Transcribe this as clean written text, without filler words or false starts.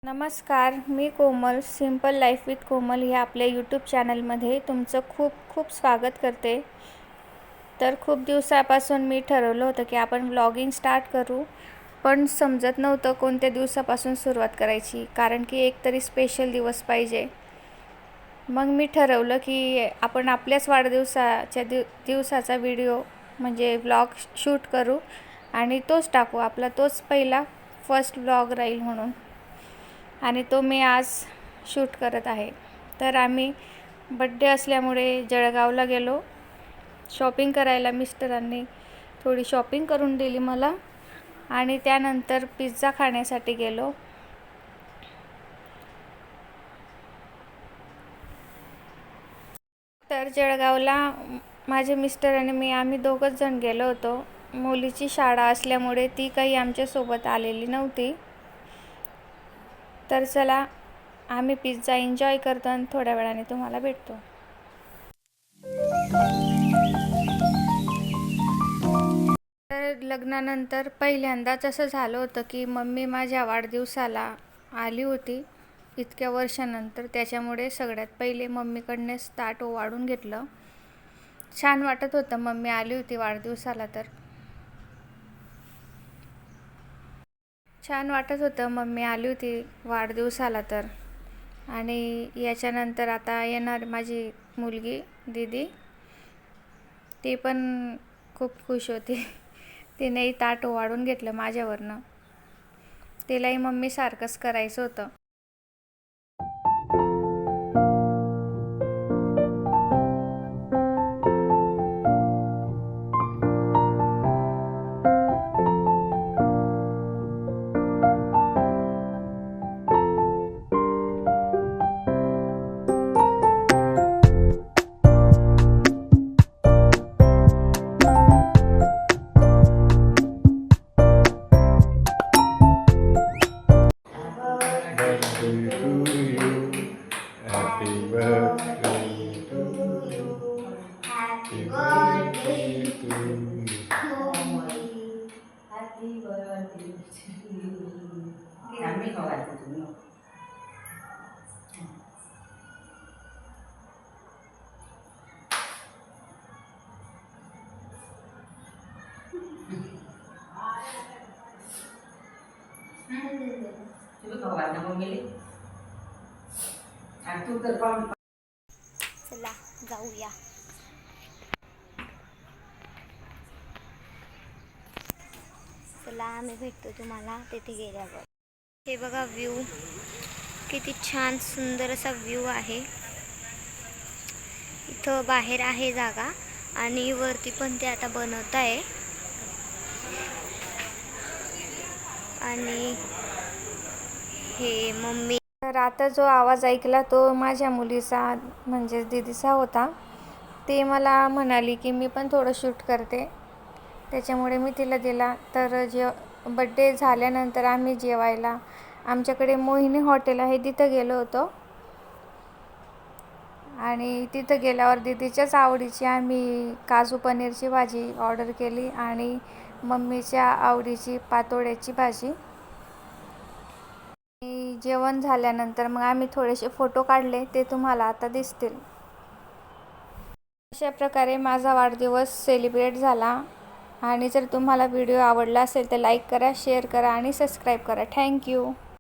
नमस्कार, मी कोमल. Simple life with कोमल ह्या आपल्या यूट्यूब चॅनलमध्ये तुमचं खूप खूप स्वागत करते. तर खूप दिवसापासून मी ठरवलं होतं की आपण व्लॉगिंग स्टार्ट करू, पण समजत नव्हतं कोणत्या दिवसापासून सुरुवात करायची, कारण की एक तरी स्पेशल दिवस पाहिजे. मग मी ठरवलं की आपण आपल्याच वाढदिवसाच्या दिवसाचा व्हिडिओ म्हणजे व्लॉग शूट करू आणि तोच टाकू. आपला तोच पहिला फर्स्ट व्लॉग राहील म्हणून, आणि तो मी आज शूट करत आहे. तर आम्ही बड्डे असल्यामुळे जळगावला गेलो शॉपिंग करायला. मिस्टरांनी थोडी शॉपिंग करून दिली मला, आणि त्यानंतर पिझ्झा खाण्यासाठी गेलो. तर जळगावला माझे मिस्टर आणि आम्ही दोघंच जण गेलो होतो. मुलीची शाळा असल्यामुळे ती काही आमच्यासोबत आलेली नव्हती. तर चला, आम्ही पिझ्झा एन्जॉय करतो आणि थोड्या वेळाने तुम्हाला भेटतो. तर लग्नानंतर पहिल्यांदाच असं झालं होतं की मम्मी माझ्या वाढदिवसाला आली होती इतक्या वर्षानंतर. त्याच्यामुळे सगळ्यात पहिले मम्मीकडनेच ताट ओवाळून घेतलं. छान वाटत होतं मम्मी आली होती वाढदिवसाला तर. आणि याच्यानंतर आता येणार माझी मुलगी दीदी. ती पण खूप खुश होती. तिनेही ताट ओवाळून घेतलं माझ्यावरनं. तिलाही मम्मीसारखंच करायचं होतं. चला जाऊया. चला, आम्ही भेटतो तुम्हाला तिथे गेल्यावर. हे बघा व्ह्यू, किती छान सुंदर असा व्ह्यू आहे. इथं बाहेर आहे जागा आणि वरती पण ते आता बनवत आहे. आणि हे मम्मी. तर आता जो आवाज ऐकला तो माझ्या मुलीचा म्हणजे दीदीचा होता. ती मला म्हणाली की मी पण थोडं शूट करते, त्याच्यामुळे मी तिला दिला. तर बड्डे झाल्यानंतर आम्ही जेवायला आमच्याकडे मोहिनी हॉटेल आहे तिथं गेलो होतो. आणि तिथं गेल्यावर दीदीच्याच आवडीची आम्ही काजू पनीरची भाजी ऑर्डर केली आणि मम्मीच्या आवडीची पातोड्याची भाजी. जेवण झाल्यानंतर मग आम्ही थोडेसे फोटो काढले, ते तुम्हाला आता दिसतील. अशा प्रकारे माझा वाढदिवस सेलिब्रेट झाला. आणि जर तुम्हाला व्हिडिओ आवडला असेल तर लाईक करा, शेअर करा आणि सबस्क्राईब करा. थँक्यू.